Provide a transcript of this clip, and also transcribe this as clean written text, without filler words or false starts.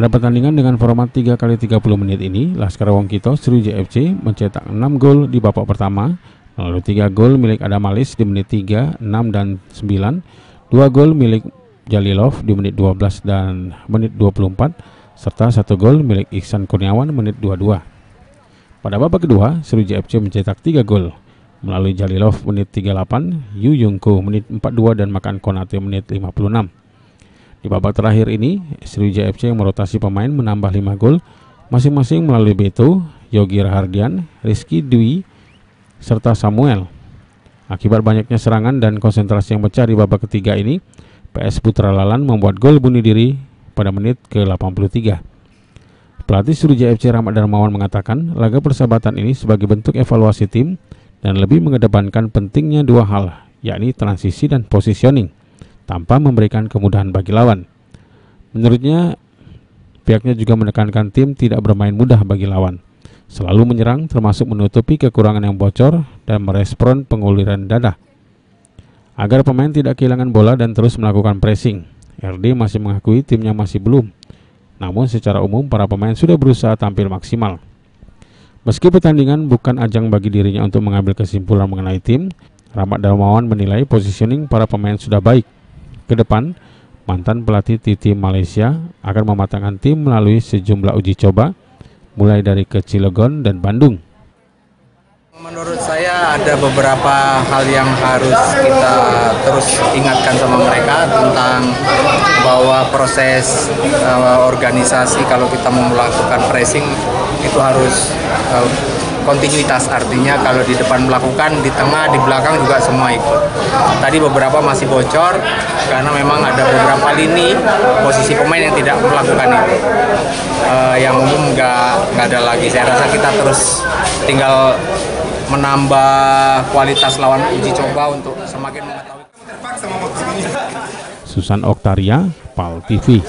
Pada pertandingan dengan format 3 kali 30 menit ini, Laskar Wongkito Sriwijaya FC mencetak 6 gol di babak pertama, melalui 3 gol milik Adam Alis di menit 3, 6, dan 9, 2 gol milik Jalilov di menit 12 dan menit 24, serta 1 gol milik Iksan Kurniawan menit 22. Pada babak kedua, Sriwijaya FC mencetak 3 gol melalui Jalilov menit 38, Yu Yungko menit 42, dan Makan Konate menit 56. Di babak terakhir ini, Sriwijaya FC yang merotasi pemain menambah 5 gol masing-masing melalui Beto, Yogi Rahardian, Rizky Dwi, serta Samuel. Akibat banyaknya serangan dan konsentrasi yang pecah di babak ketiga ini, PS Putra Lalan membuat gol bunuh diri pada menit ke-83. Pelatih Sriwijaya FC Rahmat Darmawan mengatakan laga persahabatan ini sebagai bentuk evaluasi tim dan lebih mengedepankan pentingnya 2 hal, yakni transisi dan positioning, tanpa memberikan kemudahan bagi lawan. Menurutnya, pihaknya juga menekankan tim tidak bermain mudah bagi lawan, selalu menyerang termasuk menutupi kekurangan yang bocor dan merespon penguliran dada, agar pemain tidak kehilangan bola dan terus melakukan pressing. RD masih mengakui timnya masih belum, namun secara umum para pemain sudah berusaha tampil maksimal. Meski pertandingan bukan ajang bagi dirinya untuk mengambil kesimpulan mengenai tim, Rahmat Darmawan menilai positioning para pemain sudah baik. Ke depan, mantan pelatih Titi Malaysia akan mematangkan tim melalui sejumlah uji coba, mulai dari ke Cilegon dan Bandung. Menurut saya ada beberapa hal yang harus kita terus ingatkan sama mereka tentang bahwa proses organisasi kalau kita mau melakukan pressing itu harus kontinuitas, artinya kalau di depan melakukan, di tengah, di belakang juga semua ikut. Tadi beberapa masih bocor karena memang ada beberapa lini posisi pemain yang tidak melakukan itu. Yang umum nggak ada lagi. Saya rasa kita terus tinggal menambah kualitas lawan uji coba untuk semakin mengetahui. Susan Oktaria, PAL TV.